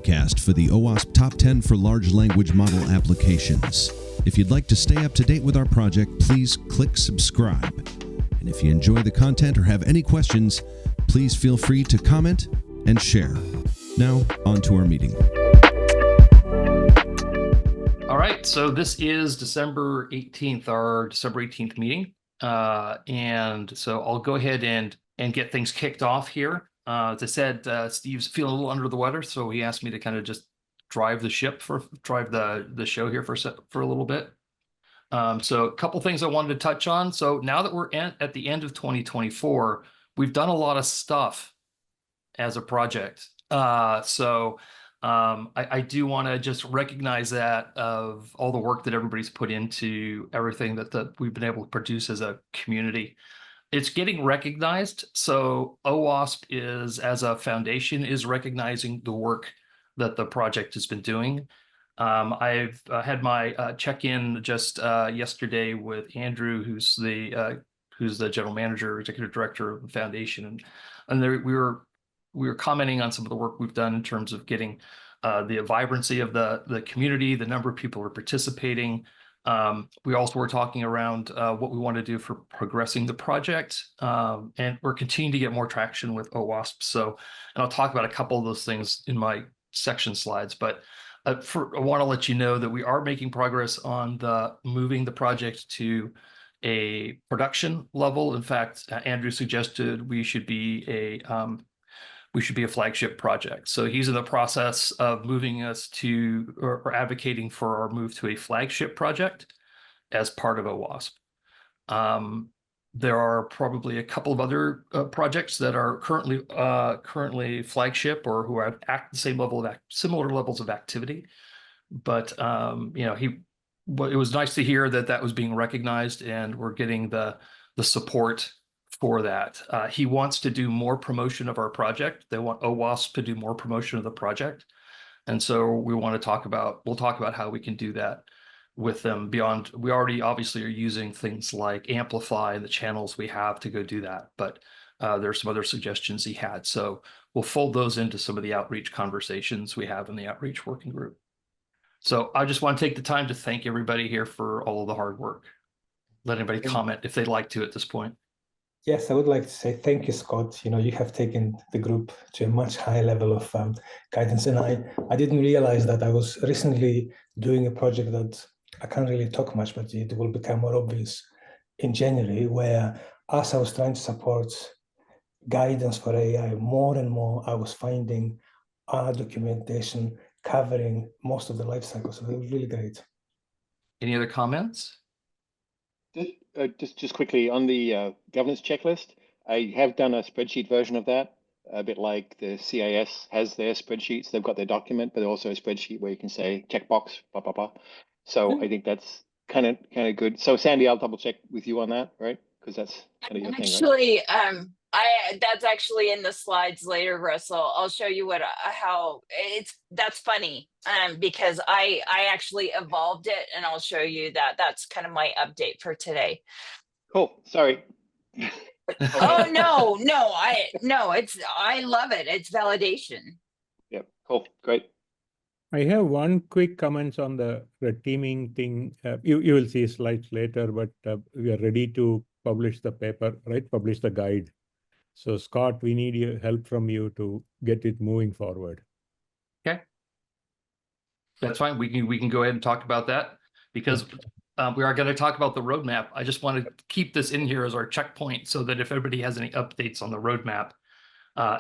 podcast for the OWASP Top 10 for Large Language Model Applications. If you'd like to stay up to date with our project, please click subscribe. And if you enjoy the content or have any questions, please feel free to comment and share. Now, on to our meeting. All right, so this is December 18th, our December 18th meeting. And so I'll go ahead and get things kicked off here. As I said, Steve's feeling a little under the weather, so he asked me to kind of just drive the show here for a little bit. So a couple things I wanted to touch on. So now that we're at the end of 2024, we've done a lot of stuff as a project. I do want to just recognize that of all the work that everybody's put into everything that we've been able to produce as a community. It's getting recognized. So OWASP is, as a foundation, is recognizing the work that the project has been doing. I've had my check-in just yesterday with Andrew, who's the general manager, executive director of the foundation, and we were commenting on some of the work we've done in terms of getting the vibrancy of the community, the number of people who are participating. We also were talking around what we want to do for progressing the project, and we're continuing to get more traction with OWASP. And I'll talk about a couple of those things in my section slides, but I want to let you know that we are making progress on moving the project to a production level. In fact, Andrew suggested we should be a flagship project. So he's in the process of moving us to, or advocating for our move to a flagship project as part of OWASP. There are probably a couple of other projects that are currently flagship or who are at the same level of similar levels of activity. But it was nice to hear that was being recognized, and we're getting the support for that. He wants to do more promotion of our project. They want OWASP to do more promotion of the project. And so we'll talk about how we can do that with them beyond. We already obviously are using things like Amplify and the channels we have to go do that, but there's some other suggestions he had. So we'll fold those into some of the outreach conversations we have in the outreach working group. So I just want to take the time to thank everybody here for all of the hard work. Let anybody comment if they'd like to at this point. Yes, I would like to say thank you, Scott. You have taken the group to a much higher level of guidance. And I didn't realize that I was recently doing a project that I can't really talk much, but it will become more obvious in January, where as I was trying to support guidance for AI, more and more I was finding our documentation covering most of the life cycle. So it was really great. Any other comments? Just quickly on the governance checklist, I have done a spreadsheet version of that, a bit like the CIS has their spreadsheets. They've got their document, but also a spreadsheet where you can say checkbox, blah, blah, blah. So I think that's kind of good. So Sandy, I'll double check with you on that, right? Because that's kind of your thing, right? That's actually in the slides later, Russell. I'll show you that's funny because I actually evolved it, and I'll show you that's kind of my update for today. Cool. Sorry. Oh no, I love it. It's validation. Yep. Cool. Great. I have one quick comment on the teaming thing. You will see slides later, but we are ready to publish the paper, right? Publish the guide. So Scott, we need your help from you to get it moving forward. Okay, that's fine. We can go ahead and talk about that because we are going to talk about the roadmap. I just want to keep this in here as our checkpoint so that if everybody has any updates on the roadmap,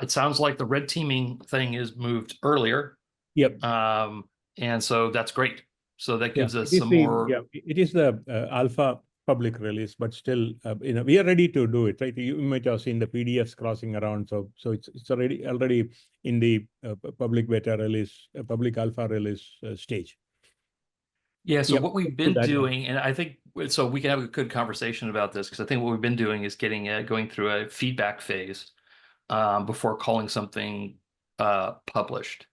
it sounds like the red teaming thing is moved earlier. Yep. And so that's great. So that gives us some more. Yeah, it is the alpha public release, but still, we are ready to do it, right? You might have seen the PDFs crossing around, so it's already in the public beta release, public alpha release stage. Yeah. So what we've been doing, and I think so, we can have a good conversation about this because I think what we've been doing is going through a feedback phase before calling something published.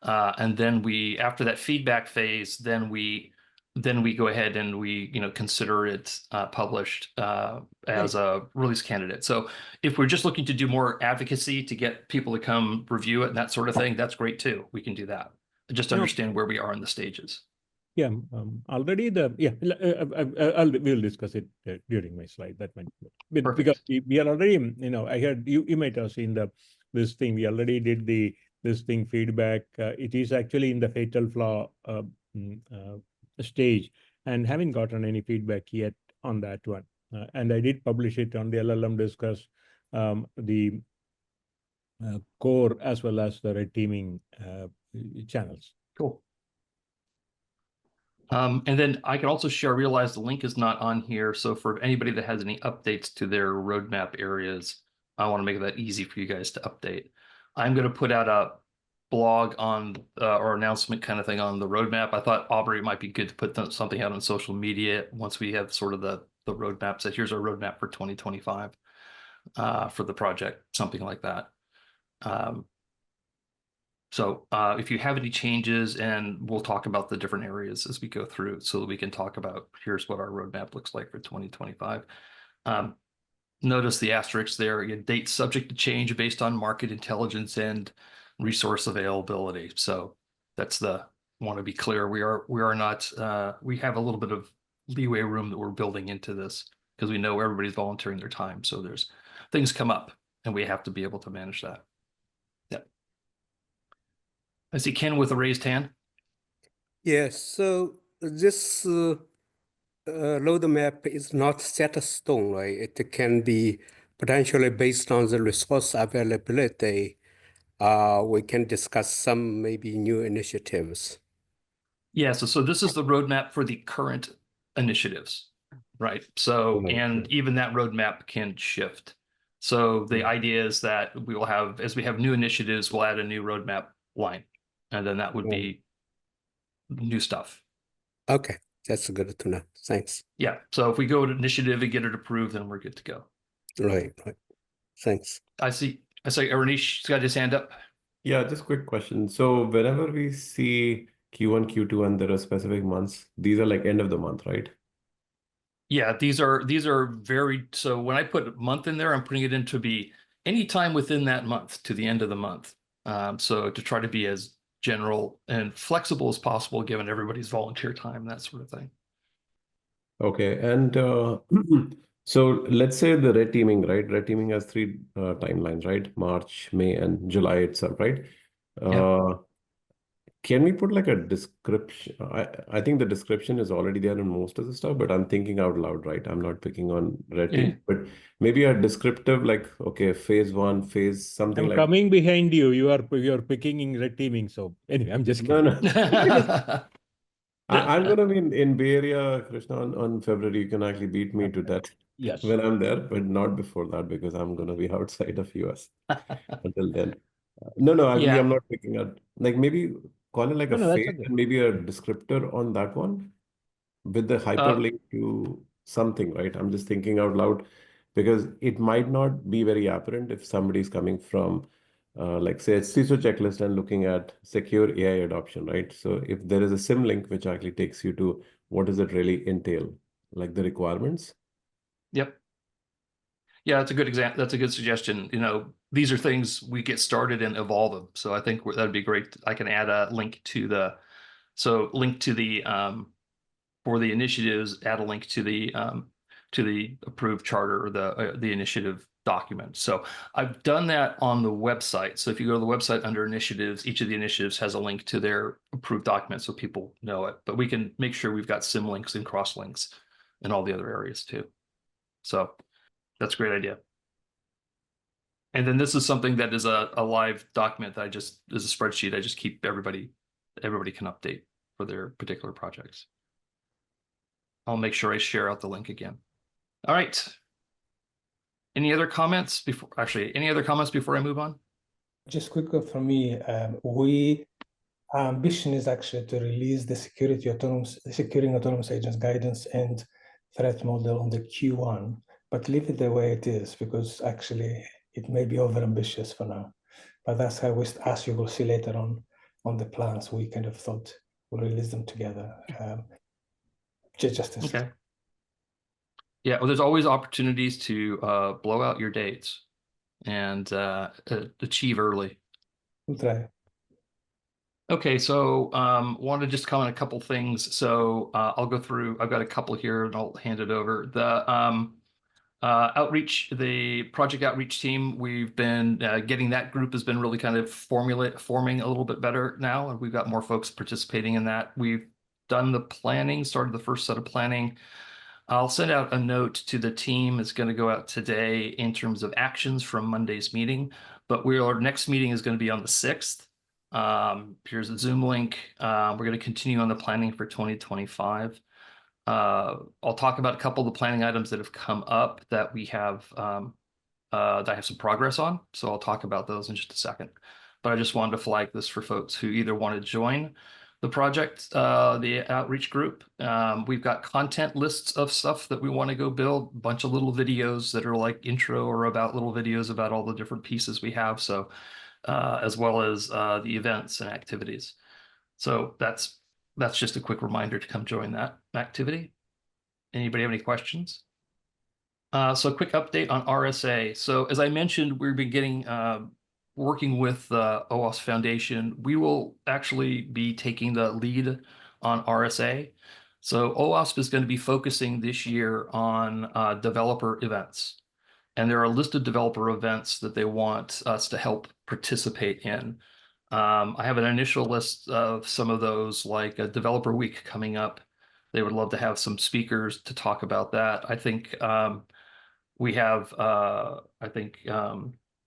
And then after that feedback phase, then we then we go ahead and we, consider it published as a release candidate. So if we're just looking to do more advocacy to get people to come review it and that sort of thing, that's great too. We can do that. Just understand where we are in the stages. Yeah, already we'll discuss it during my slide. That might because we are already, I heard you might have seen this thing. We already did this thing feedback. It is actually in the fatal flaw stage, and haven't gotten any feedback yet on that one. And I did publish it on the LLM Discuss, the core as well as the red teaming channels. Cool. And then I can also share, I realize the link is not on here. So for anybody that has any updates to their roadmap areas, I want to make that easy for you guys to update. I'm going to put out a blog on or announcement kind of thing on the roadmap. I thought, Aubrey, it might be good to put something out on social media once we have sort of the roadmap. So here's our roadmap for 2025 for the project, something like that. So if you have any changes, and we'll talk about the different areas as we go through so that we can talk about, here's what our roadmap looks like for 2025. Notice the asterisk there, date subject to change based on market intelligence and resource availability. So that's want to be clear. We are not, we have a little bit of leeway room that we're building into this because we know everybody's volunteering their time. So there's things come up and we have to be able to manage that. I see Ken with a raised hand. Yes, so this roadmap is not set in stone, right? It can be potentially based on the resource availability. We can discuss some maybe new initiatives. Yeah, so this is the roadmap for the current initiatives, right? So, and even that roadmap can shift. So the idea is that we will have, as we have new initiatives, we'll add a new roadmap line. And then that would be new stuff. Okay, that's good to know. Thanks. Yeah, so if we go to initiative and get it approved, then we're good to go. Right. Thanks. I see Aranish got his hand up. Yeah, just quick question. So whenever we see Q1, Q2, and there are specific months, these are like end of the month, right? Yeah, these are very, so when I put month in there, I'm putting it in to be any time within that month to the end of the month. So to try to be as general and flexible as possible, given everybody's volunteer time, that sort of thing. Okay, and so let's say the red teaming, right? Red teaming has 3 timelines, right? March, May, and July itself, right? Yeah. Can we put like a description? I think the description is already there in most of the stuff, but I'm thinking out loud, right? I'm not picking on red team, but maybe a descriptive, like, okay, phase 1, phase something. I'm coming behind you. You are picking in red teaming. So anyway, I'm just kidding. No. I'm going to be in Bay Area, Krishna, on February. You can actually beat me to that when I'm there, but not before that because I'm going to be outside of US until then. No, actually, I'm not picking out. Like maybe call it like a phase and maybe a descriptor on that one with the hyperlink to something, right? I'm just thinking out loud because it might not be very apparent if somebody's coming from like say a CISO checklist and looking at secure AI adoption, right? So if there is a sim link which actually takes you to what does it really entail, like the requirements. Yep. Yeah, that's a good example. That's a good suggestion. These are things we get started and evolve them. So I think that'd be great. I can add a link to the for the initiatives, add a link to the approved charter or the initiative document. So I've done that on the website. So if you go to the website under initiatives, each of the initiatives has a link to their approved document so people know it. But we can make sure we've got sim links and cross links in all the other areas too. So that's a great idea. And then this is something that is a live document that is a spreadsheet. I just keep everybody can update for their particular projects. I'll make sure I share out the link again. All right. Any other comments before I move on? Just quickly from me, our ambition is actually to release the securing autonomous agents guidance and threat model on the Q1, but leave it the way it is because actually it may be overambitious for now. But that's how as you will see later on the plans, we kind of thought we'll release them together. Just this. Okay. Yeah, well, there's always opportunities to blow out your dates and achieve early. We'll try. Okay, so want to just comment a couple things. So I'll go through. I've got a couple here, and I'll hand it over. The outreach, the project outreach team, we've been getting that group has been really kind of forming a little bit better now, and we've got more folks participating in that. We've done the planning, started the first set of planning. I'll send out a note to the team. It's going to go out today in terms of actions from Monday's meeting, but our next meeting is going to be on the 6th. Here's a Zoom link. We're going to continue on the planning for 2025. I'll talk about a couple of the planning items that have come up that we have that I have some progress on. So I'll talk about those in just a second. But I just wanted to flag this for folks who either want to join the project, the outreach group. We've got content lists of stuff that we want to go build, a bunch of little videos that are like intro or about little videos about all the different pieces we have. So as well as the events and activities. So that's just a quick reminder to come join that activity. Anybody have any questions? So a quick update on RSA. So as I mentioned, we've been getting working with the OWASP Foundation. We will actually be taking the lead on RSA. So OWASP is going to be focusing this year on developer events. And there are a list of developer events that they want us to help participate in. I have an initial list of some of those, like a developer week coming up. They would love to have some speakers to talk about that. I think we have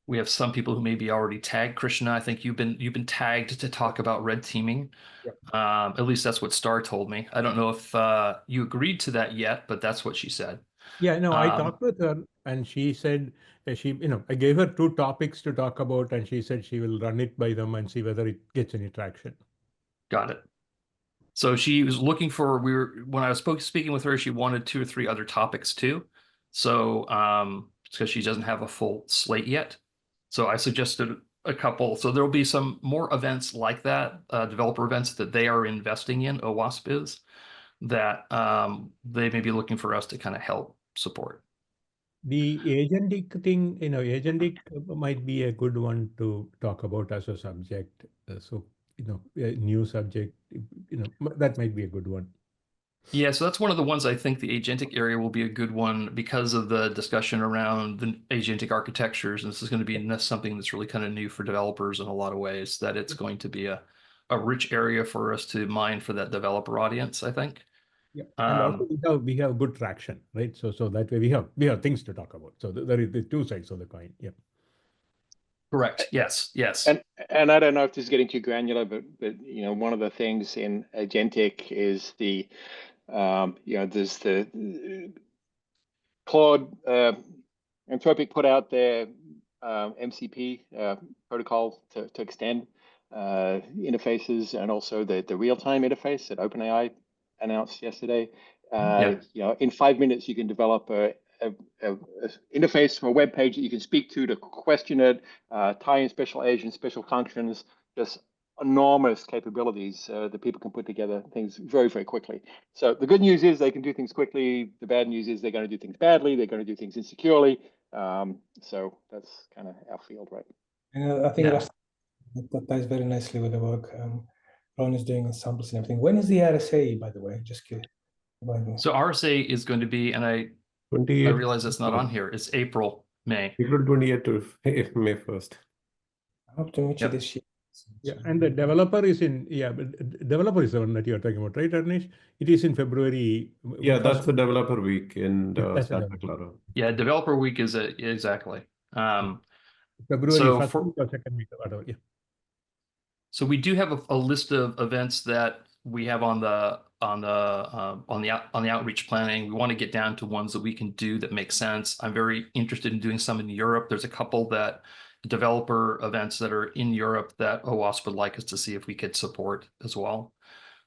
we have some people who maybe already tagged. Krishna, I think you've been tagged to talk about red teaming. Yep. At least that's what Star told me. I don't know if you agreed to that yet, but that's what she said. Yeah, no, I talked with her and she said that I gave her 2 topics to talk about and she said she will run it by them and see whether it gets any traction. Got it. So she was looking for, when I was speaking with her, she wanted 2 or 3 other topics too. So because she doesn't have a full slate yet. So I suggested a couple. So there'll be some more events like that, developer events that they are investing in, OWASP is, that they may be looking for us to kind of help support. The agentic thing, agentic might be a good one to talk about as a subject. So, a new subject, that might be a good one. Yeah, so that's one of the ones I think the agentic area will be a good one because of the discussion around the agentic architectures. And this is going to be something that's really kind of new for developers in a lot of ways, that it's going to be a rich area for us to mine for that developer audience, I think. Yeah, and also we have good traction, right? So that way we have things to talk about. So there is the 2 sides of the coin. Yeah. Correct. Yes. And I don't know if this is getting too granular, but one of the things in agentic is the there's the Claude Anthropic put out their MCP protocol to extend interfaces, and also the real-time interface that OpenAI announced yesterday. In 5 minutes, you can develop a interface for a web page that you can speak to question it, tie in special agents, special functions, just enormous capabilities that people can put together things very, very quickly. So the good news is they can do things quickly. The bad news is they're going to do things badly. They're going to do things insecurely. So that's kind of our field, right? And I think that ties very nicely with the work Ron is doing in samples and everything. When is the RSA, by the way? Just curious. So RSA is going to be, and I realize it's not on here. It's May. April 28th to May 1st. I hope to meet you this year. Yeah, and the developer is developer is the one that you're talking about, right, Arnish? It is in February. Yeah, that's the developer week in Santa Clara. Yeah, developer week is exactly. February so 1st week or 2nd week, whatever. Yeah. So we do have a list of events that we have on the outreach planning. We want to get down to ones that we can do that make sense. I'm very interested in doing some in Europe. There's a couple that developer events that are in Europe that OWASP would like us to see if we could support as well.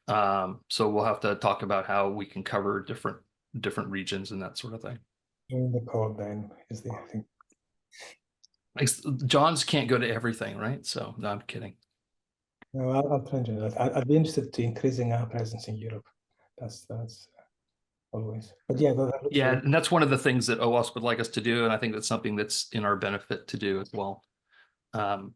So we'll have to talk about how we can cover different regions and that sort of thing. In the call then is the thing. Johns can't go to everything, right? So no, I'm kidding. No, I'll try and do that. I'd be interested to increasing our presence in Europe. That's always. But yeah, I look Yeah, forward. and that's one of the things that OWASP would like us to do, and I think that's something that's in our benefit to do as well. And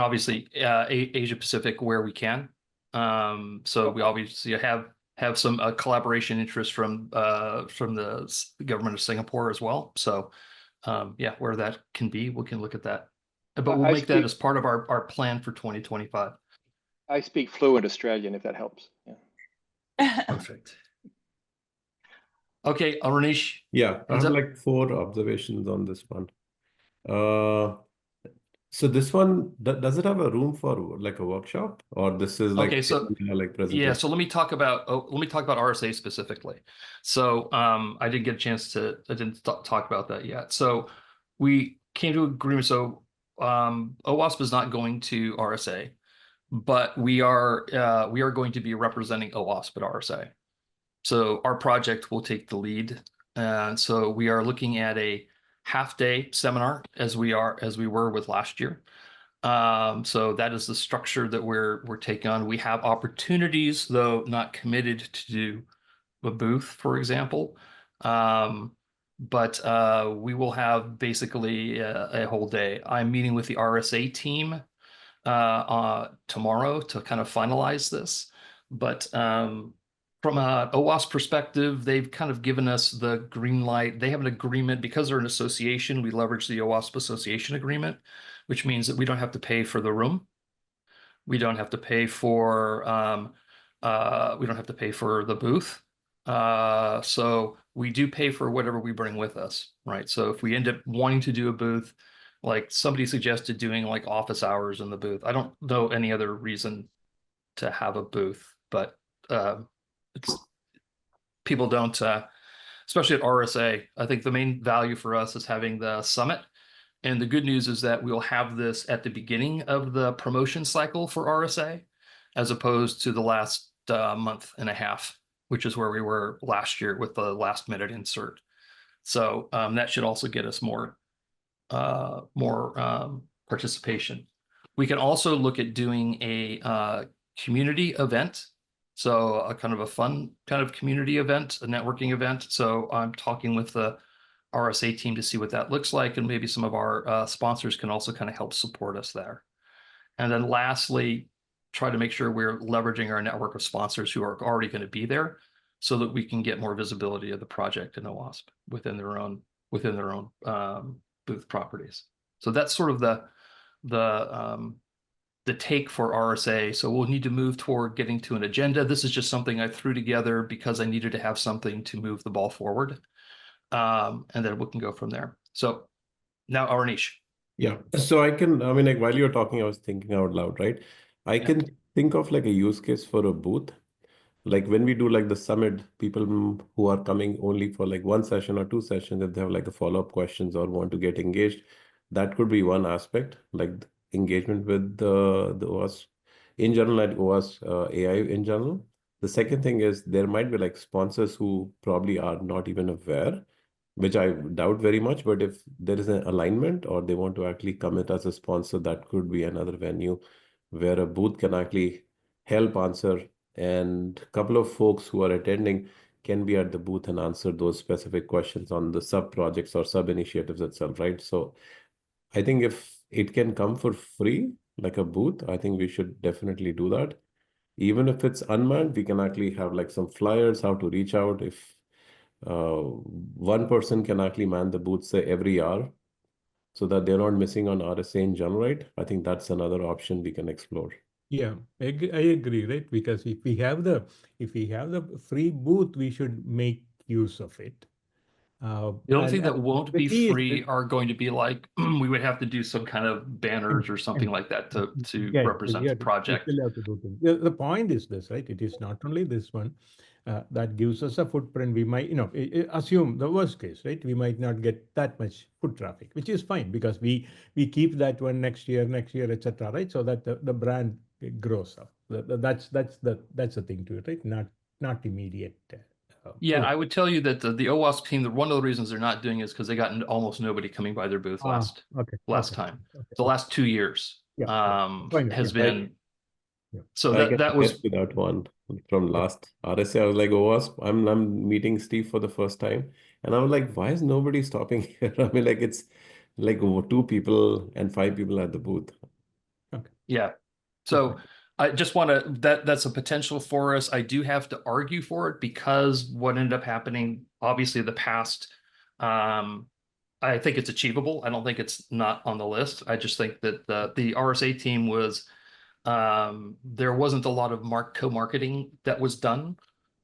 obviously, Asia Pacific where we can. So we obviously have some collaboration interest from the government of Singapore as well. So yeah, where that can be, we can look at that. But we'll make that as part of our plan for 2025. I speak fluent Australian, if that helps. Yeah. Perfect. Okay, Arunish. Yeah, I have like 4 observations on this one. So this one, does it have a room for like a workshop, or this is like Okay, so like presentation? yeah, so let me talk about RSA specifically. So I didn't get a chance to talk about that yet. So we came to agreement. So OWASP is not going to RSA, but we are going to be representing OWASP at RSA. So our project will take the lead, and so we are looking at a half-day seminar as we were with last year. So that is the structure that we're taking on. We have opportunities, though not committed to do a booth, for example. But we will have basically a whole day. I'm meeting with the RSA team tomorrow to kind of finalize this. But from a OWASP perspective, they've kind of given us the green light. They have an agreement because they're an association. We leverage the OWASP association agreement, which means that we don't have to pay for the room. We don't have to pay for the booth. So we do pay for whatever we bring with us, right? So if we end up wanting to do a booth, like somebody suggested doing like office hours in the booth. I don't know any other reason to have a booth, but people don't, especially at RSA. I think the main value for us is having the summit. And the good news is that we'll have this at the beginning of the promotion cycle for RSA, as opposed to the last month and a half, which is where we were last year with the last minute insert. So that should also get us more participation. We can also look at doing a community event. So a kind of a fun kind of community event, a networking event. So I'm talking with the RSA team to see what that looks like, and maybe some of our sponsors can also kind of help support us there. And then lastly, try to make sure we're leveraging our network of sponsors who are already going to be there, so that we can get more visibility of the project in OWASP within their own booth properties. So that's sort of the take for RSA. So we'll need to move toward getting to an agenda. This is just something I threw together because I needed to have something to move the ball forward. And then we can go from there. So now Arunish. Yeah, so I mean, like while you're talking, I was thinking out loud, right? I can think of like a use case for a booth. Like when we do like the summit, people who are coming only for like 1 session or 2 sessions, if they have like a follow-up questions or want to get engaged, that could be one aspect, like engagement with the OWASP in general and OWASP AI in general. The second thing is there might be like sponsors who probably are not even aware, which I doubt very much, but if there is an alignment or they want to actually commit as a sponsor, that could be another venue where a booth can actually help answer, and a couple of folks who are attending can be at the booth and answer those specific questions on the sub projects or sub initiatives itself, right? So I think if it can come for free, like a booth, I think we should definitely do that. Even if it's unmanned, we can actually have like some flyers, how to reach out. If one person can actually man the booth, say every hour, so that they're not missing on RSA in general, right? I think that's another option we can explore. Yeah, I agree, right? Because if we have the free booth, we should make use of it. The only thing that won't be free are going to be like, we would have to do some kind of banners or something like that to represent the project. We still have to do things. The point is this, right? It is not only this one that gives us a footprint. We might, assume the worst case, right? We might not get that much foot traffic, which is fine because we keep that one next year, etc., right? So that the brand grows up. That's the thing to it, right? Not immediate. Yeah, I would tell you that the OWASP team, one of the reasons they're not doing it is because they got almost nobody coming by their booth last time. The last 2 years has been. So that was without one. from last RSA. I was like, OWASP, I'm meeting Steve for the first time. And I was like, why is nobody stopping here? I mean, like it's like over 2 people and 5 people at the booth. Okay. Yeah. So I just want to, that's a potential for us. I do have to argue for it because what ended up happening, obviously the past, I think it's achievable. I don't think it's not on the list. I just think that the RSA team was, there wasn't a lot of co-marketing that was done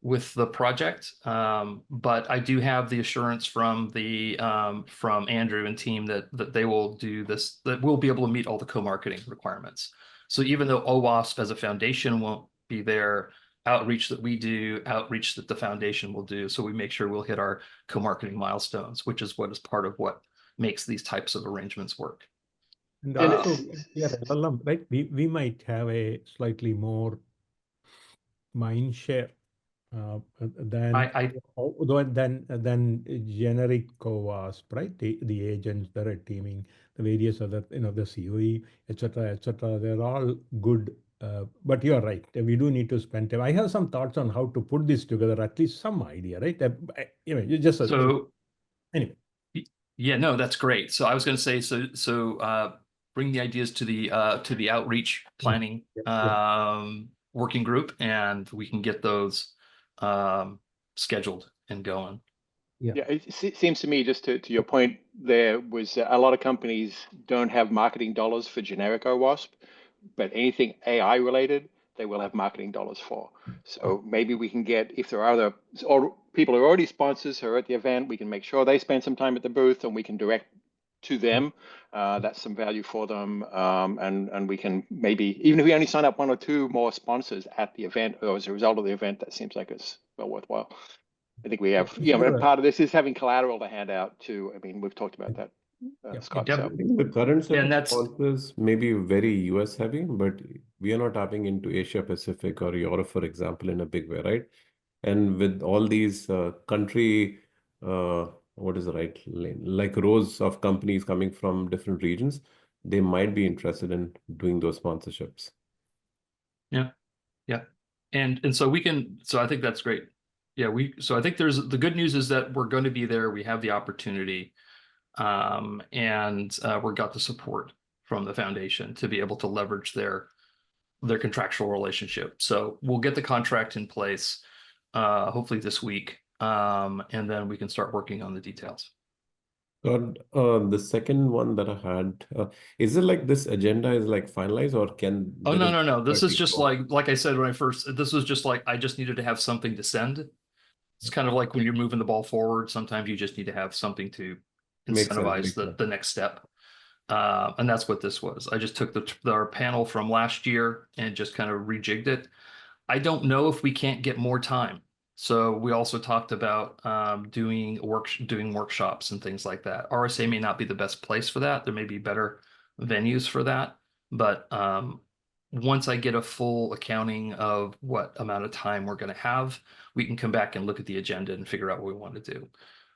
with the project. But I do have the assurance from from Andrew and team that they will do this, that we'll be able to meet all the co-marketing requirements. So even though OWASP as a foundation won't be there, outreach that we do, outreach that the foundation will do. So we make sure we'll hit our co-marketing milestones, which is what is part of what makes these types of arrangements work. And And also, it's- yeah, LLM, right? We might have a slightly more mind share than generic OWASP, right? The agents, the red teaming, the various other, the COE, etc., etc. They're all good. But you're right. We do need to spend time. I have some thoughts on how to put this together, at least some idea, right? You just So anyway. Yeah, no, that's great. So I was going to say, bring the ideas to the outreach planning working group, and we can get those scheduled and going. Yeah, it seems to me, just to your point, there was a lot of companies don't have marketing dollars for generic OWASP, but anything AI related, they will have marketing dollars for. So maybe we can get, if there are other or people who are already sponsors who are at the event, we can make sure they spend some time at the booth and we can direct to them. That's some value for them. And we can maybe, even if we only sign up 1 or 2 more sponsors at the event or as a result of the event, that seems like it's well worthwhile. I think we have, and part of this is having collateral to hand out too. I mean, we've talked about that, Scott. Yep. I think the current set And of that's sponsors may be very US heavy, but we are not tapping into Asia Pacific or Europe, for example, in a big way, right? And with all these country, what is the right lane? Like rows of companies coming from different regions, they might be interested in doing those sponsorships. Yeah. And so we can, so I think that's great. Yeah, so I think the good news is that we're going to be there. We have the opportunity, and we got the support from the foundation to be able to leverage their contractual relationship. So we'll get the contract in place, hopefully this week, and then we can start working on the details. The second one that I had, is it like this agenda is like finalized, or can Oh, there no. This is be just more? like I said when this was just like I just needed to have something to send. It's kind of like when you're moving the ball forward, sometimes you just need to have something to Makes sense, incentivize makes sense. the next step. And that's what this was. I just took our panel from last year and just kind of rejigged it. I don't know if we can't get more time. So we also talked about doing workshops and things like that. RSA may not be the best place for that. There may be better venues for that. But once I get a full accounting of what amount of time we're going to have, we can come back and look at the agenda and figure out what we want to do.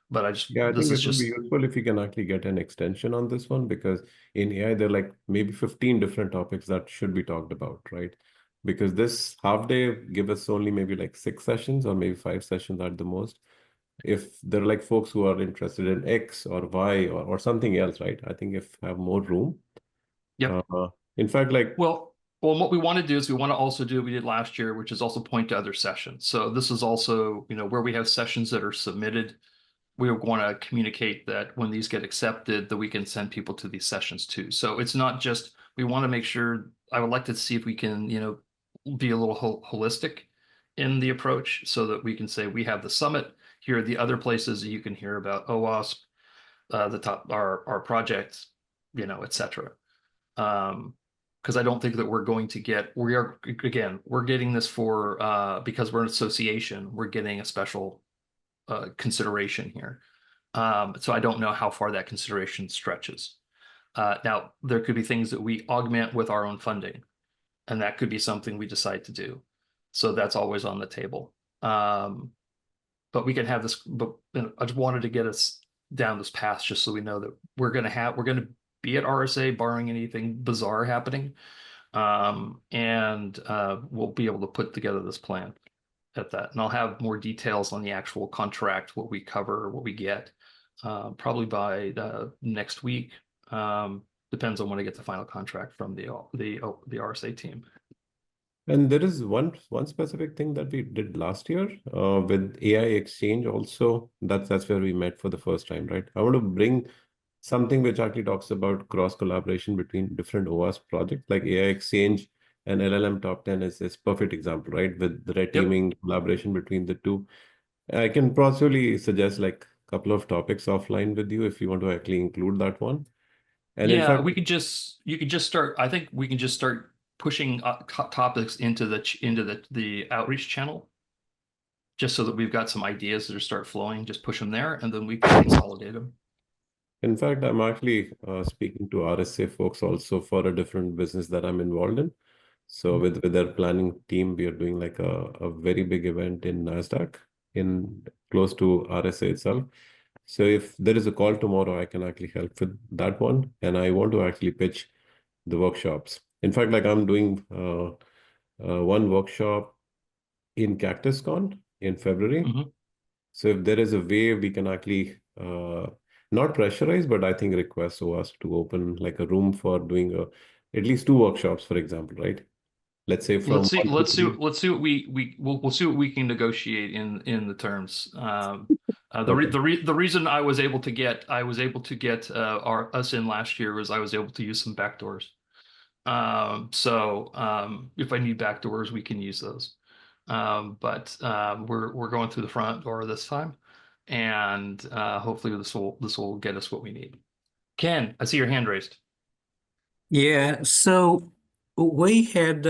But I think it would be useful if you can actually get an extension on this one, because in AI, there are like maybe 15 different topics that should be talked about, right? Because this half day give us only maybe like 6 sessions or maybe 5 sessions at the most. If there are like folks who are interested in X or Y or something else, right? I think if have more room. Yep. In fact, like well, what we want to do is we want to also do what we did last year, which is also point to other sessions. So this is also, where we have sessions that are submitted, we want to communicate that when these get accepted, that we can send people to these sessions too. So it's not just, we want to make sure, I would like to see if we can, be a little holistic in the approach so that we can say we have the summit, here are the other places that you can hear about OWASP, our projects, et cetera. Because I don't think that we're going to we're getting this for, because we're an association, we're getting a special consideration here. So I don't know how far that consideration stretches. Now, there could be things that we augment with our own funding, and that could be something we decide to do. So that's always on the table. But we can have this, but I just wanted to get us down this path just so we know that we're going to be at RSA barring anything bizarre happening. and we'll be able to put together this plan at that. And I'll have more details on the actual contract, what we cover, what we get, probably by next week. Depends on when I get the final contract from the RSA team. And there is one specific thing that we did last year with AI Exchange also. That's where we met for the first time, right? I want to bring something which actually talks about cross collaboration between different OWASP projects, like AI Exchange and LLM Top 10 is perfect example, right? With the red teaming collaboration between the two. I can possibly suggest like a couple of topics offline with you if you want to actually include that one. And yeah, in fact, you could just start. I think we can just start pushing topics into the outreach channel, just so that we've got some ideas that start flowing. Just push them there, and then we can consolidate them. In fact, I'm actually speaking to RSA folks also for a different business that I'm involved in. So with their planning team, we are doing like a very big event in NASDAQ in close to RSA itself. So if there is a call tomorrow, I can actually help with that one. And I want to actually pitch the workshops. In fact, like I'm doing one workshop in CactusCon in February. So if there is a way we can actually not pressurize, but I think request OWASP to open like a room for doing at least 2 workshops, for example, right? Let's say from let's see what we'll see what we can negotiate in the terms. The reason I was able to get us in last year was I was able to use some backdoors. So if I need backdoors, we can use those. But we're going through the front door this time, and hopefully this will get us what we need. Ken, I see your hand raised. Yeah, so we had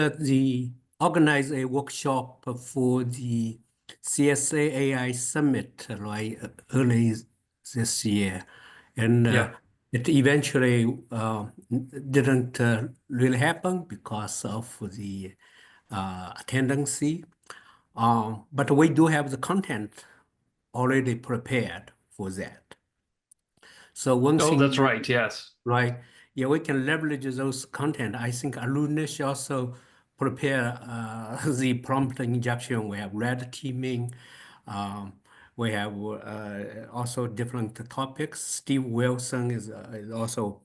organized a workshop for the CSA AI Summit right early this year, and it eventually didn't really happen because of the attendance. But we do have the content already prepared for that. So one thing. Oh, that's right. Yes. Right. Yeah, we can leverage those content. I think alumni should also prepare the prompt injection. We have red teaming. We have also different topics. Steve Wilson is also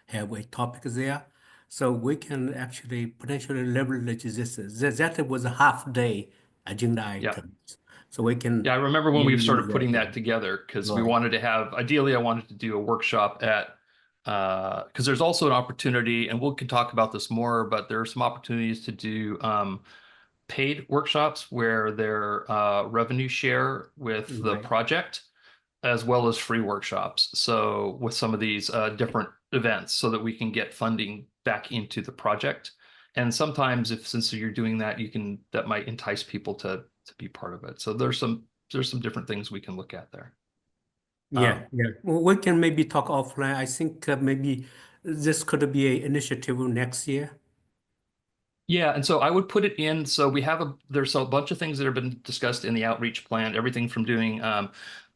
have a topic there. So we can actually potentially leverage this. That was a half-day agenda items. So we can. Yeah, I remember when we started putting that together because we wanted to have, ideally, I wanted to do a workshop at, because there's also an opportunity, and we can talk about this more, but there are some opportunities to do paid workshops where they're revenue share with the project, as well as free workshops. So with some of these different events, so that we can get funding back into the project. And sometimes since you're doing that, that might entice people to be part of it. So there's some different things we can look at there. Yeah. Well, we can maybe talk offline. I think maybe this could be an initiative next year. Yeah, and so I would put it in. So there's a bunch of things that have been discussed in the outreach plan. Everything from doing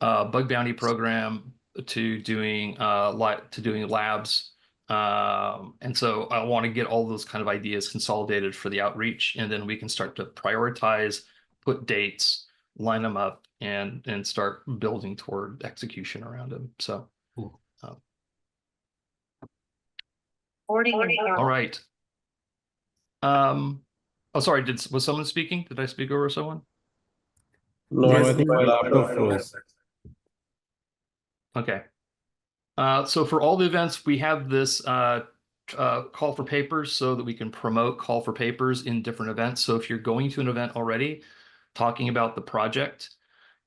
bug bounty program to doing labs. And so I want to get all those kind of ideas consolidated for the outreach, and then we can start to prioritize, put dates, line them up, and start building toward execution around them. So, all right. Oh, sorry. Was someone speaking? Did I speak over someone? No, I think my laptop froze. Okay. So for all the events, we have this call for papers so that we can promote call for papers in different events. So if you're going to an event already, talking about the project,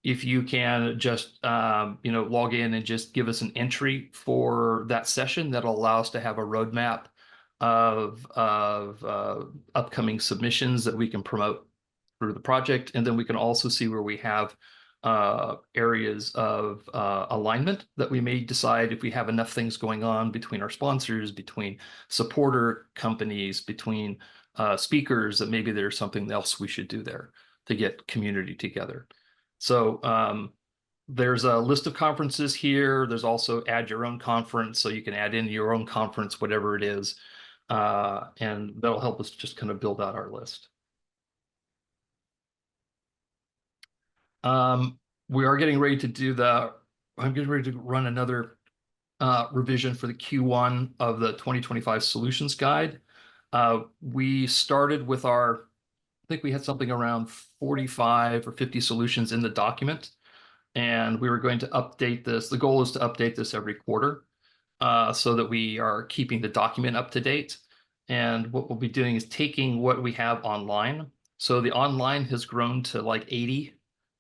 if you can just log in and just give us an entry for that session, that'll allow us to have a roadmap of upcoming submissions that we can promote through the project. And then we can also see where we have areas of alignment that we may decide if we have enough things going on between our sponsors, between supporter companies, between speakers, that maybe there's something else we should do there to get community together. So there's a list of conferences here. There's also add your own conference, so you can add in your own conference, whatever it is. and that'll help us just kind of build out our list. We are getting ready to do I'm getting ready to run another revision for the Q1 of the 2025 Solutions Guide. We started with I think we had something around 45 or 50 solutions in the document, and we were going to update this. The goal is to update this every quarter so that we are keeping the document up to date. And what we'll be doing is taking what we have online. So the online has grown to like 80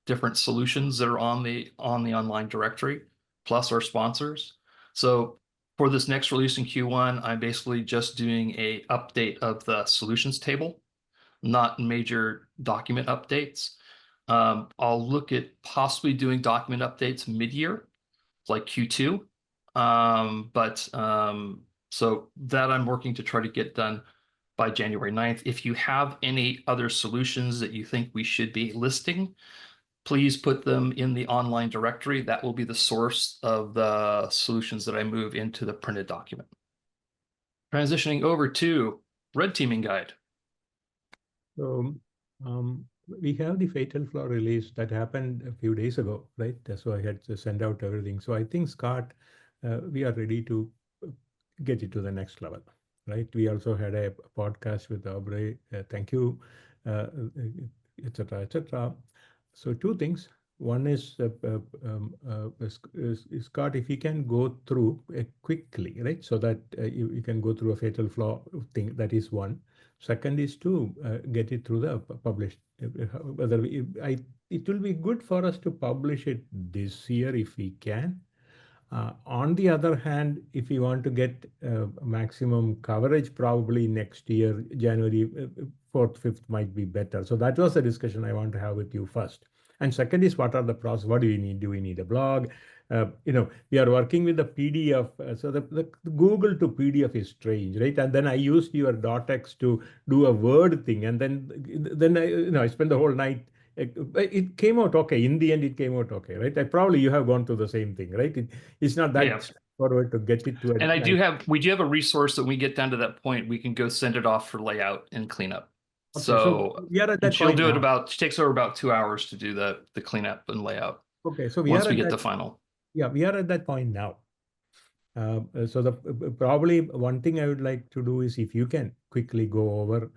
different solutions that are on the online directory, plus our sponsors. So for this next release in Q1, I'm basically just doing a update of the solutions table, not major document updates. I'll look at possibly doing document updates mid-year, like Q2. So that I'm working to try to get done by January 9th. If you have any other solutions that you think we should be listing, please put them in the online directory. That will be the source of the solutions that I move into the printed document. Transitioning over to red teaming guide. So we have the fatal flaw release that happened a few days ago, right? So I had to send out everything. So I think, Scott, we are ready to get it to the next level, right? We also had a podcast with Aubrey. Thank you, etc., etc. So two things. One is, Scott, if you can go through quickly, right? So that you can go through a fatal flaw thing. That is one. Second is to get it through the published. It will be good for us to publish it this year if we can. On the other hand, if we want to get maximum coverage, probably next year, January 4th, 5th might be better. So that was the discussion I want to have with you first. And second is, what are the process? What do we need? Do we need a blog? We are working with the PDF. So the Google to PDF is strange, right? And then I used your docx to do a Word thing. And then I spent the whole night. It came out okay. In the end, it came out okay, right? You have gone through the same thing, right? It's not that straightforward to get it to it. And we do have a resource that when we get down to that point, we can go send it off for layout and cleanup. Okay, so we are at that point. She takes over about 2 hours to do the cleanup and layout. Okay, so once we get the final. Yeah, we are at that point now. So probably one thing I would like to do is, if you can quickly go over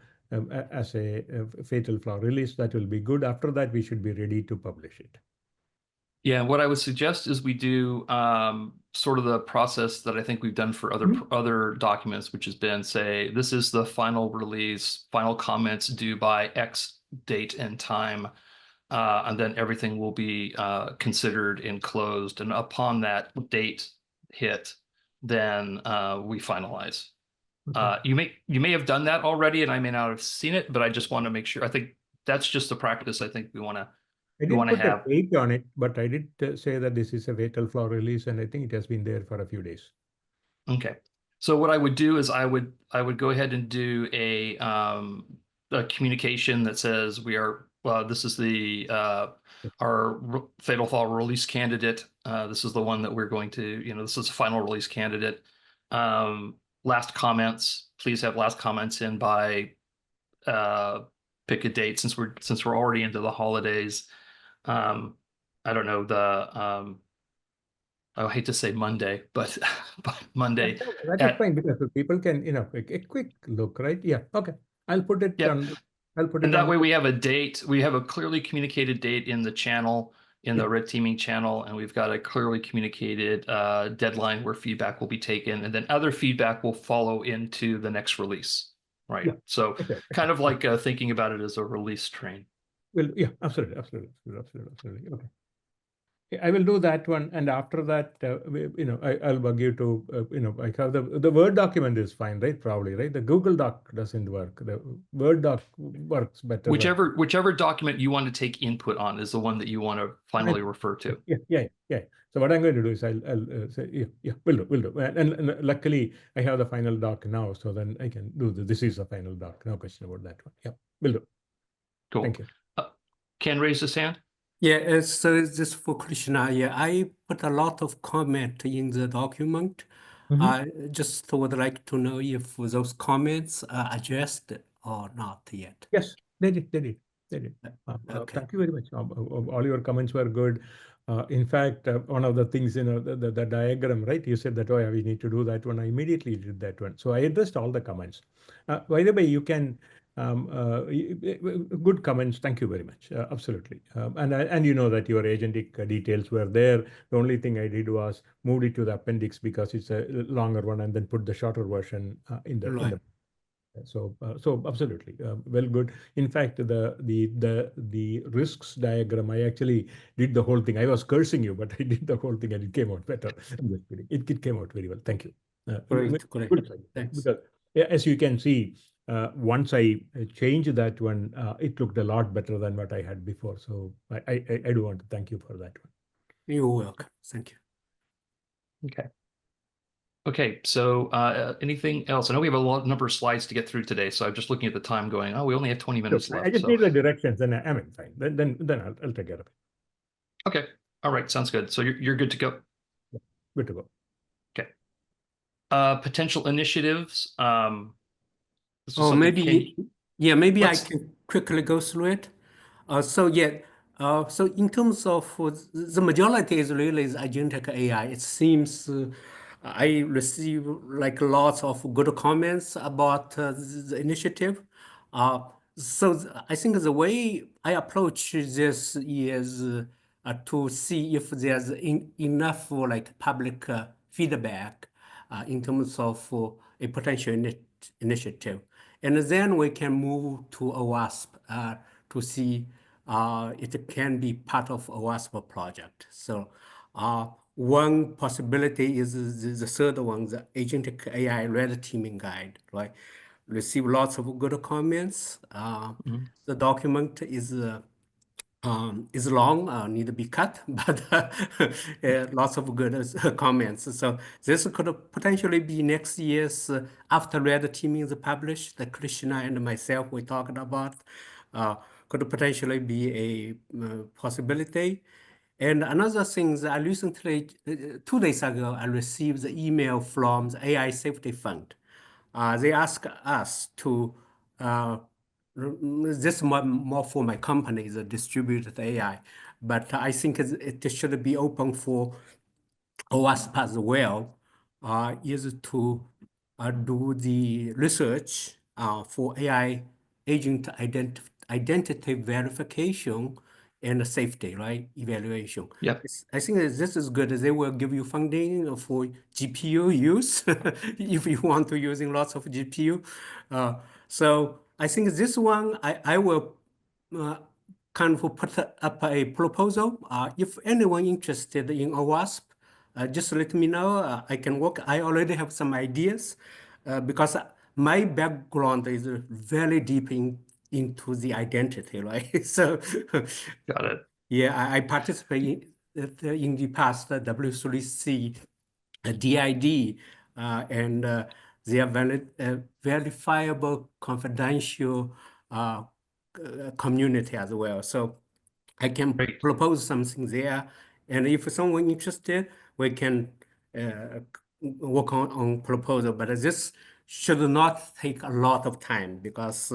as a fatal flaw release, that will be good. After that, we should be ready to publish it. Yeah, what I would suggest is we do sort of the process that I think we've done for other documents, which has been, say, this is the final release, final comments due by X date and time, and then everything will be considered and closed. And upon that date hit, then we finalize. Okay. You may have done that already, and I may not have seen it, but I just want to make sure. I think that's just the practice I think we want to. I didn't put a date on it, but I did say that this is a fatal flaw release, and I think it has been there for a few days. Okay, so what I would do is I would go ahead and do a communication that says this is the our fatal flaw release candidate. This is the one that we're going to, this is a final release candidate. Last comments, please have last comments in by pick a date, since we're already into the holidays. I don't know, I hate to say Monday, but Monday. That's fine, because people can, a quick look, right? Yeah. Okay. I'll put it on. And that way we have a date. We have a clearly communicated date in the channel, in the red teaming channel, and we've got a clearly communicated deadline where feedback will be taken, and then other feedback will follow into the next release. Right. Yeah. So kind of like thinking about it as a release train. Well, yeah, absolutely. Okay. I will do that one, and after that, I'll bug you to, I have the Word document is fine, right? Probably, right? The Google Doc doesn't work. The Word doc works better. Whichever document you want to take input on is the one that you want to finally refer to. Yeah. So what I'm going to do is I'll say, we'll do. And luckily, I have the final doc now, so then I can do this is the final doc. No question about that one. Yeah, we'll do. Cool. Thank you. Ken raised his hand. Yeah, so just for Krishna, I put a lot of comment in the document. I just would like to know if those comments are addressed or not yet. Yes, they did. Okay. Thank you very much. All your comments were good. In fact, one of the things, the diagram, right? You said that, oh, yeah, we need to do that one. I immediately did that one. So I addressed all the comments. By the way, you can, good comments. Thank you very much. Absolutely. And you know that your agentic details were there. The only thing I did was moved it to the appendix because it's a longer one, and then put the shorter version in the. So absolutely, well, good. In fact, the risks diagram, I actually did the whole thing. I was cursing you, but I did the whole thing, and it came out better. I'm just kidding. It came out very well. Thank you. Great. Good. Thanks. Because as you can see, once I changed that one, it looked a lot better than what I had before. So I do want to thank you for that one. You're welcome. Thank you. Okay. Okay, so anything else? I know we have a number of slides to get through today, so I'm just looking at the time going, oh, we only have 20 minutes left. I just so. need the directions, and I mean, fine. Then I'll take care of it. Okay, all right, sounds good. So you're good to go. Good to go. Okay. Potential initiatives. Maybe I Let's- can quickly go through it. So in terms of the majority is really agentic AI. It seems I receive like lots of good comments about the initiative. So I think the way I approach this is to see if there's enough like public feedback in terms of a potential initiative. And then we can move to OWASP to see it can be part of OWASP project. So one possibility is the third one, the agentic AI red teaming guide, right? Receive lots of good comments. The document is long, need to be cut, but lots of good comments. So this could potentially be next year's, after red teaming is published, that Krishna and myself, we talked about, could potentially be a possibility. And another thing that I recently, 2 days ago, I received the email from the AI Safety Fund. They ask us to, this is more for my company, the distributed AI, but I think it should be open for OWASP as well, is to do the research for AI agent identity verification and safety, right? Evaluation. Yep. I think this is good. They will give you funding for GPU use if you want to using lots of GPU. So I think this one, I will kind of put up a proposal. If anyone interested in OWASP, just let me know. I can work. I already have some ideas because my background is very deep into the identity, right? So, Got it. Yeah, I participated in the past W3C DID and they are verifiable confidential community as well. So I can propose something there, and if someone interested, we can work on proposal. But this should not take a lot of time because.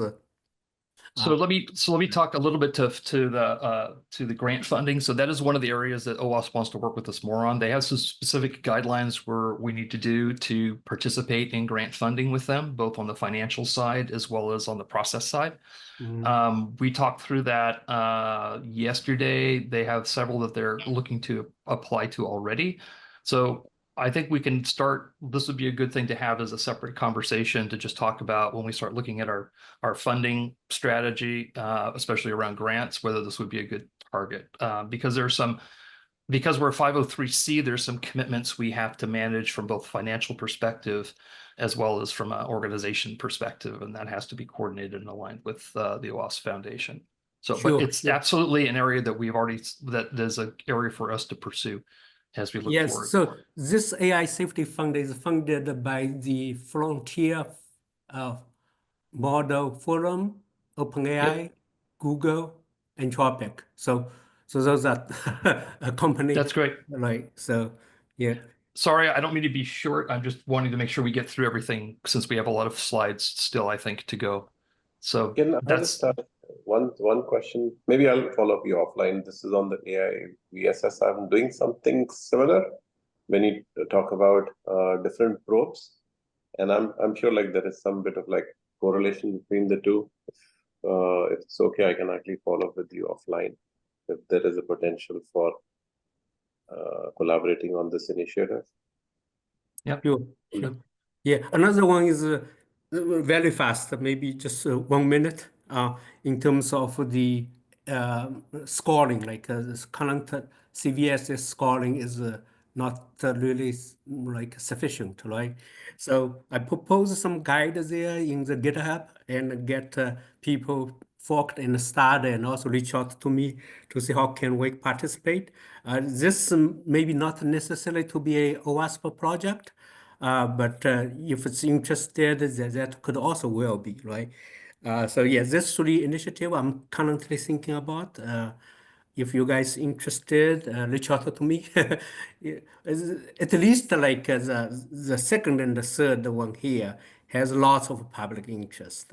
So let me talk a little bit to the grant funding. So that is one of the areas that OWASP wants to work with us more on. They have some specific guidelines where we need to do to participate in grant funding with them, both on the financial side as well as on the process side. We talked through that yesterday. They have several that they're looking to apply to already. So I think we can start, this would be a good thing to have as a separate conversation to just talk about when we start looking at our funding strategy, especially around grants, whether this would be a good target. Because we're 503C, there's some commitments we have to manage from both financial perspective as well as from an organization perspective, and that has to be coordinated and aligned with the OWASP Foundation. So, Sure, but it's absolutely an area that that there's an area for us to pursue as we look forward. Yes, so this AI Safety Fund is funded by the Frontier Model Forum, OpenAI, Google, Anthropic. So those are a company. That's great. Right, so yeah. sorry, I don't mean to be short. I'm just wanting to make sure we get through everything since we have a lot of slides still, I think, to go. So Can I that's just one question? Maybe I'll follow up you offline. This is on the AI VSS. I'm doing something similar when you talk about different probes, and I'm sure like there is some bit of like correlation between the two. If it's okay, I can actually follow up with you offline if there is a potential for collaborating on this initiative. Sure. Yeah, another one is very fast, maybe just 1 minute. In terms of the scoring, like this current CVSS scoring is not really like sufficient, right? So I propose some guide there in the GitHub and get people forked and started and also reach out to me to see how can we participate. This maybe not necessarily to be a OWASP project, but if it's interested, that could also well be, right? So yeah, this 3 initiative I'm currently thinking about. If you guys interested, reach out to me. Yeah, at least like the second and the third one here has lots of public interest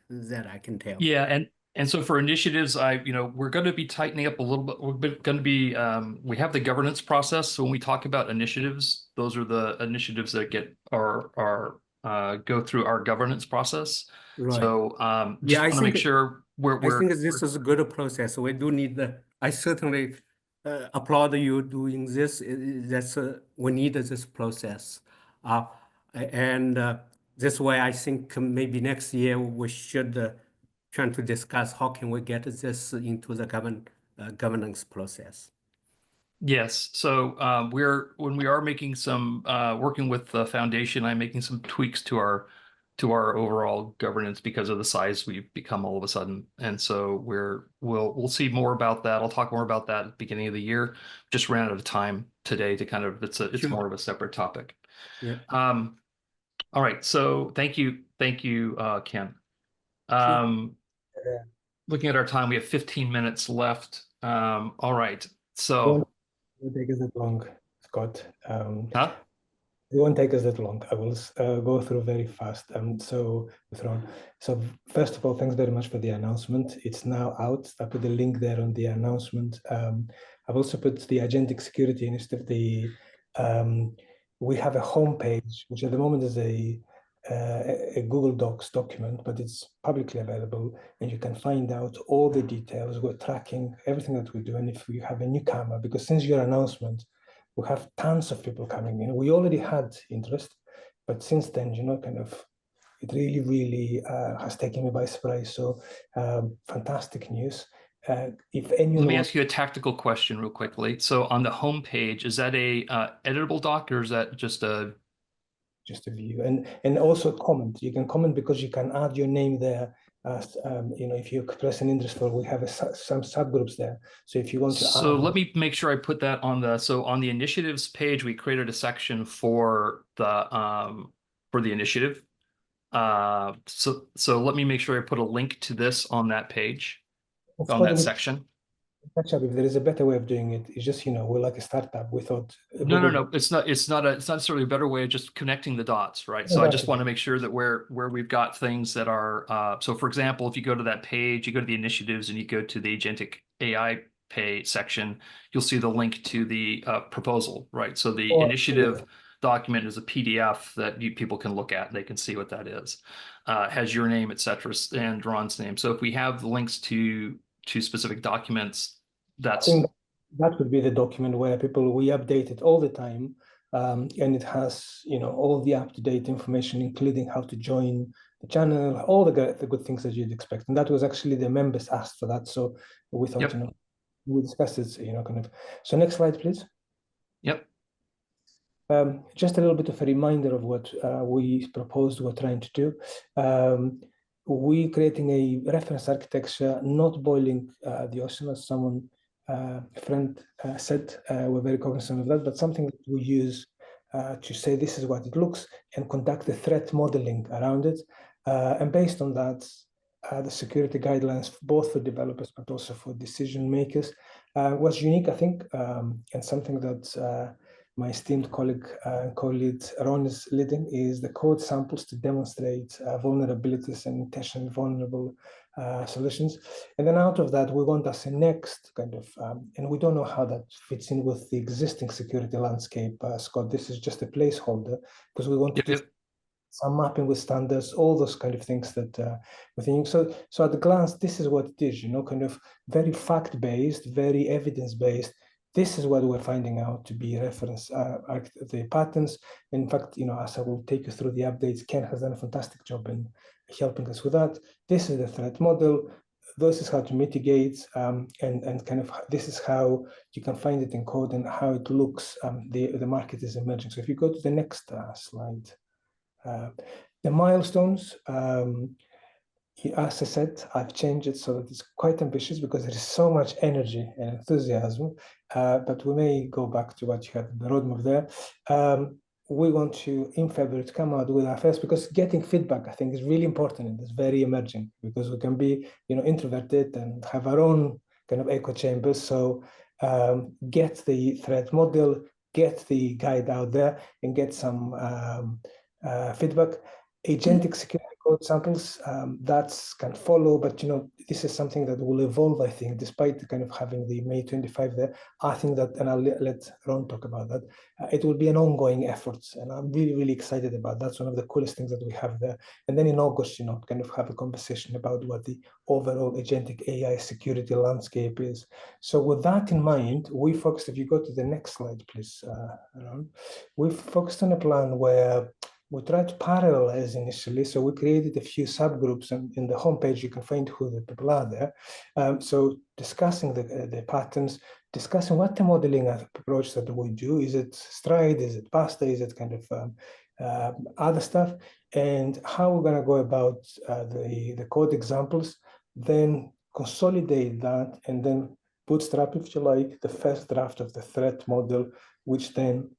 that I can tell. yeah, and so for initiatives, we're going to be tightening up a little bit. We're going to be we have the governance process. So when we talk about initiatives, those are the initiatives that get go through our governance process. Right. So Yeah, I want to make think sure I think this is a good process. We do need I certainly applaud you doing this. That's we need this process, and this way I think maybe next year we should try to discuss how can we get this into the governance process. Yes. So when we are making some working with the foundation, I'm making some tweaks to our overall governance because of the size we've become all of a sudden. And so we'll see more about that. I'll talk more about that at the beginning of the year. Just ran out of time today to kind of it's Sure. more of a separate topic. Yeah. All right. So thank you, Ken. Looking at our time, we have 15 minutes left. All right. So It won't take us that long, Scott. huh? It won't take us that long. I will go through very fast. So first of all, thanks very much for the announcement. It's now out. I put the link there on the announcement. I've also put the Agentic Security Initiative. We have a homepage, which at the moment is a Google Docs document, but it's publicly available, and you can find out all the details. We're tracking everything that we do, and if we have a newcomer, because since your announcement, we have tons of people coming in. We already had interest, but since then, kind of, it really has taken me by surprise. So fantastic news. If anyone, let me ask you a tactical question real quickly. So on the home page, is that a editable doc or is that just a view? And also comment. You can comment because you can add your name there. If you express an interest for, we have some subgroups there. So if you want to so let me make sure I put that on the initiatives page, we created a section for the initiative. So let me make sure I put a link to this on that page, on that section. Actually, if there is a better way of doing it, it's just, we're like a startup. We thought no, it's not necessarily a better way of just connecting the dots, right? So I just want to make sure that where we've got things that are so for example, if you go to that page, you go to the initiatives and you go to the Agentic AI pay section, you'll see the link to the proposal, right? So the initiative document is a PDF that people can look at. They can see what that is. Has your name, etc., and Ron's name. So if we have links to specific documents, I think that would be the document where we update it all the time, and it has all the up-to-date information, including how to join the channel, all the good things that you'd expect. And that was actually the members asked for that, so we thought we discussed it, kind of. So next slide, please. Yep. Just a little bit of a reminder of what we proposed we're trying to do. We're creating a reference architecture, not boiling the ocean, as someone friend said. We're very cognizant of that, but something that we use to say this is what it looks and conduct the threat modeling around it. And based on that, the security guidelines, both for developers but also for decision makers, was unique, I think, and something that my esteemed colleague and co-lead Ron is leading, is the code samples to demonstrate vulnerabilities and intentionally vulnerable solutions. And then out of that, we want as a next kind of, and we don't know how that fits in with the existing security landscape, Scott. This is just a placeholder because we want to do some mapping with standards, all those kind of things that we're thinking. So at a glance, this is what it is, kind of very fact-based, very evidence-based. This is what we're finding out to be reference the patterns. In fact, as I will take you through the updates, Ken has done a fantastic job in helping us with that. This is the threat model. This is how to mitigate, and kind of this is how you can find it in code and how it looks. The market is emerging. So if you go to the next slide. The milestones, as I said, I've changed it so that it's quite ambitious because there is so much energy and enthusiasm, but we may go back to what you have in the roadmap there. We want to, in February, to come out with our first, because getting feedback, I think, is really important and it's very emerging because we can be, introverted and have our own kind of echo chambers. So get the threat model, get the guide out there and get some feedback. Agentic security code samples, that's can follow, but this is something that will evolve, I think, despite the kind of having the May 25 there. I think that, and I'll let Ron talk about that, it will be an ongoing effort, and I'm really, really excited about that. That's one of the coolest things that we have there. And then in August, kind of have a conversation about what the overall agentic AI security landscape is. So with that in mind, we focused, if you go to the next slide, please, Ron, we focused on a plan where we tried to parallelize initially. So we created a few subgroups, and in the homepage, you can find who the people are there. So discussing the patterns, discussing what the modeling approach that we do. Is it Stride? Is it Pasta? Is it kind of other stuff? And how we're going to go about the code examples, then consolidate that, and then bootstrap, if you like, the first draft of the threat model, which then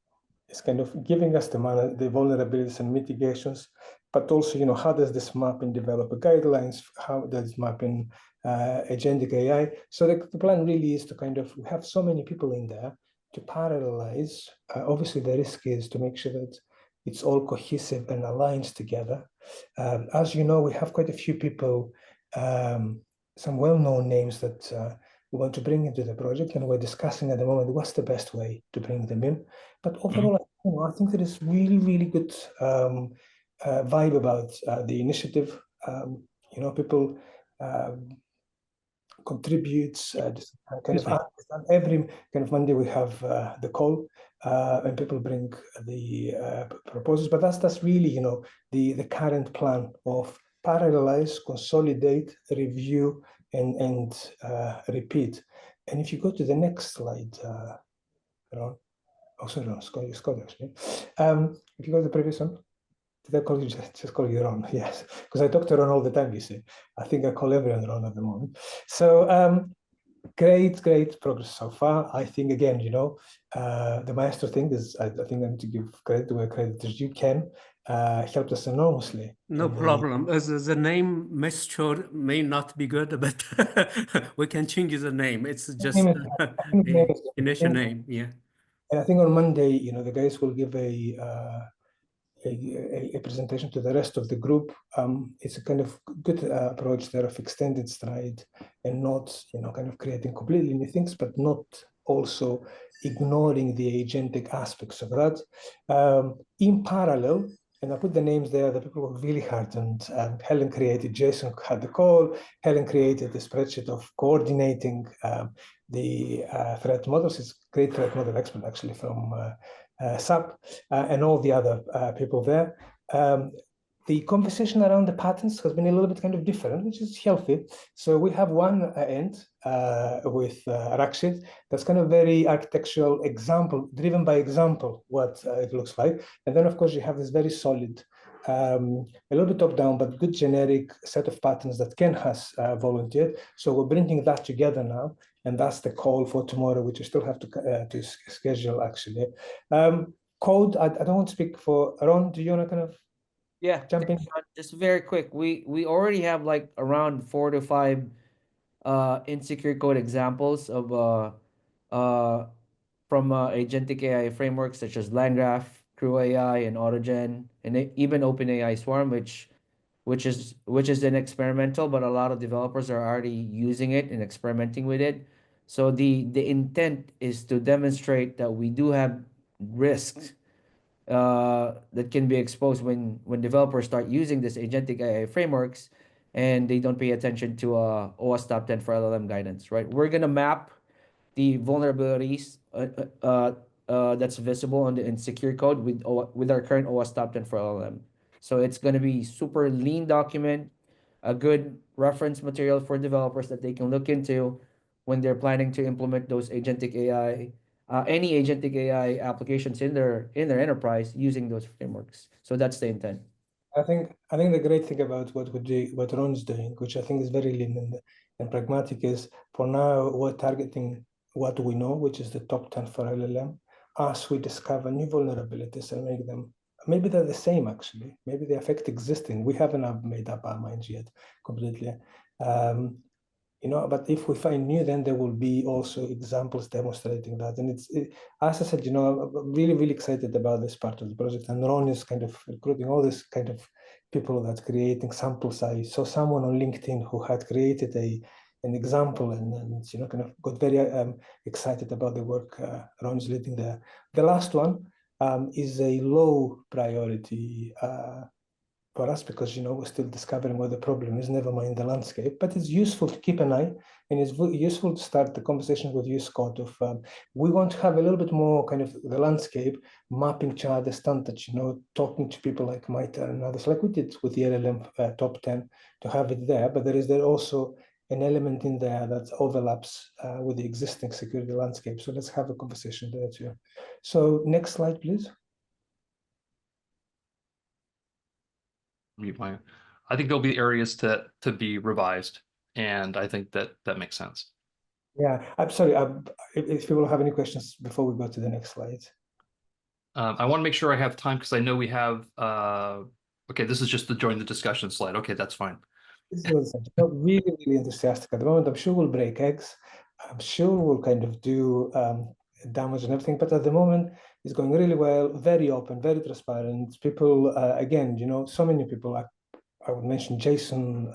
is kind of giving us the vulnerabilities and mitigations, but also, how does this map in developer guidelines? How does map in agentic AI? So the plan really is to kind of have so many people in there to parallelize. Obviously, the risk is to make sure that it's all cohesive and aligns together. As you know, we have quite a few people, some well-known names that we want to bring into the project, and we're discussing at the moment what's the best way to bring them in. But overall, I think there is really, really good vibe about the initiative. People contribute. Kind of every kind of Monday we have the call, and people bring the proposals. But that's really the current plan of parallelize, consolidate, review, and repeat. And if you go to the next slide, Ron. Oh, sorry, no, Scott actually. If you go to the previous one, did I call you just call you Ron? Yes, because I talk to Ron all the time, you see. I think I call everyone Ron at the moment. So great progress so far. I think, again, the maestro thing is, I think I need to give credit to where credit is due. Ken helped us enormously. No problem. The name maestro may not be good, but we can change the name. It's just initial name, yeah. And I think on Monday, the guys will give a presentation to the rest of the group. It's a kind of good approach there of extended Stride and not, kind of creating completely new things, but not also ignoring the agentic aspects of that. In parallel, and I put the names there, the people work really hard, and Helen created, Jason had the call, Helen created the spreadsheet of coordinating the threat models. It's a great threat model expert, actually, from SAP, and all the other people there. The conversation around the patterns has been a little bit kind of different, which is healthy. So we have one end with Rakshit that's kind of very architectural example, driven by example, what it looks like. And then, of course, you have this very solid, a little bit top-down, but good generic set of patterns that Ken has volunteered. So we're bringing that together now, and that's the call for tomorrow, which we still have to schedule, actually. Code, I don't want to speak for Ron. Do you want to kind of jump in? Just very quick. We already have like around 4 to 5 insecure code examples of from agentic AI frameworks such as LangGraph, Crew AI, and AutoGen, and even OpenAI Swarm, which is an experimental, but a lot of developers are already using it and experimenting with it. So the intent is to demonstrate that we do have risks that can be exposed when developers start using this agentic AI frameworks and they don't pay attention to OWASP Top 10 for LLM guidance, right? We're gonna map the vulnerabilities that's visible on the insecure code with our current OWASP Top 10 for LLM. So it's gonna be super lean document, a good reference material for developers that they can look into when they're planning to implement those agentic AI, any agentic AI applications in their enterprise using those frameworks. So that's the intent. I think the great thing about what Ron's doing, which I think is very lean and pragmatic, is for now we're targeting what we know, which is the top 10 for LLM. As we discover new vulnerabilities and make them, maybe they're the same actually, maybe they affect existing. We haven't made up our minds yet completely. But if we find new, then there will be also examples demonstrating that. And as I said, I'm really, really excited about this part of the project. And Ron is kind of recruiting all this kind of people that's creating samples. I saw someone on LinkedIn who had created an example and kind of got very excited about the work Ron's leading there. The last one is a low priority for us because we're still discovering what the problem is, never mind the landscape, but it's useful to keep an eye, and it's useful to start the conversation with you, Scott, of we want to have a little bit more kind of the landscape mapping to other standards, talking to people like Maita and others, like we did with the LLM top 10, to have it there, but there is also an element in there that overlaps with the existing security landscape. So let's have a conversation there too. So next slide, please. I think there'll be areas to be revised, and I think that makes sense. Yeah, I'm sorry. If people have any questions before we go to the next slide. I want to make sure I have time because I know we have. Okay, this is just the join the discussion slide. Okay, that's fine. Really, really enthusiastic at the moment. I'm sure we'll break eggs. I'm sure we'll kind of do damage and everything. But at the moment, it's going really well, very open, very transparent. People, again, so many people. I would mention Jason,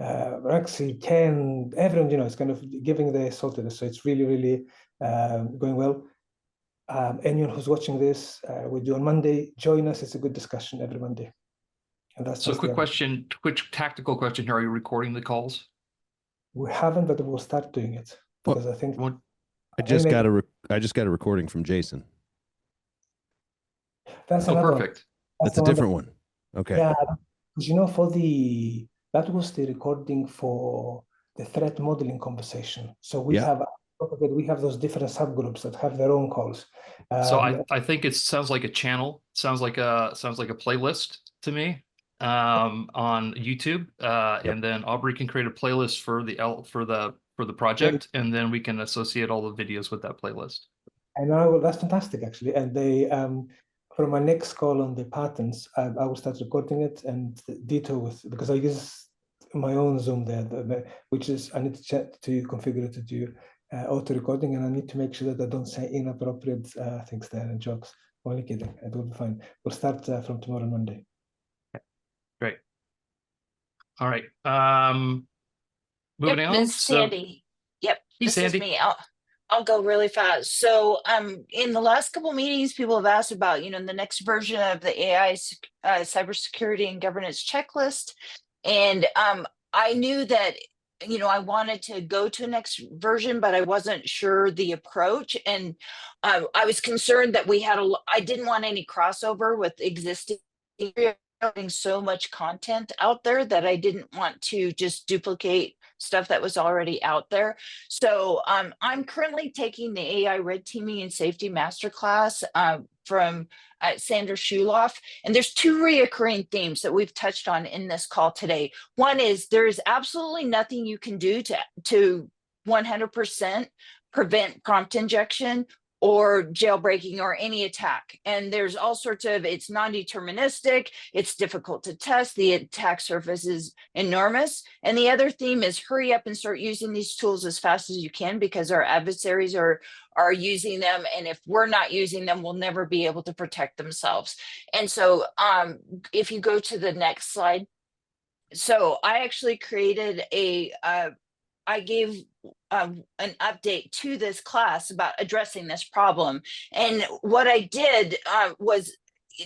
Raxi, Ken, everyone. It's kind of giving the salt to this. So it's really, really going well. Anyone who's watching this, we do on Monday. Join us. It's a good discussion every Monday. And that's so. Quick question, quick tactical question here: are you recording the calls? We haven't, but we'll start doing it because I think I just got a recording from Jason. That's another perfect. That's a different one. Okay. Yeah, because that was the recording for the threat modeling conversation. So we have those different subgroups that have their own calls. So I think it sounds like a channel. Sounds like a playlist to me on YouTube. And then Aubrey can create a playlist for the project, and then we can associate all the videos with that playlist. And that's fantastic, actually. And they for my next call on the patents, I will start recording it and ditto because I use my own Zoom there, which is I need to check to configure it to do auto recording, and I need to make sure that I don't say inappropriate things there and jokes. Only kidding, it will be fine. We'll start from tomorrow Monday. Great. All right. Moving on. Ms. Sandy. Yep. This Sandy. is me. I'll go really fast. So in the last couple of meetings, people have asked about, the next version of the AI cybersecurity and governance checklist. And I knew that, I wanted to go to a next version, but I wasn't sure the approach. And I was concerned that I didn't want any crossover with existing, having so much content out there that I didn't want to just duplicate stuff that was already out there. So I'm currently taking the AI red teaming and safety masterclass from Sandra Shuloff. And there's two reoccurring themes that we've touched on in this call today. One is there is absolutely nothing you can do to 100% prevent prompt injection or jailbreaking or any attack. And there's all sorts of, it's non-deterministic, it's difficult to test, the attack surface is enormous. And the other theme is hurry up and start using these tools as fast as you can, because our adversaries are using them. And if we're not using them, we'll never be able to protect themselves. And so if you go to the next slide. So I actually created I gave an update to this class about addressing this problem. And what I did was,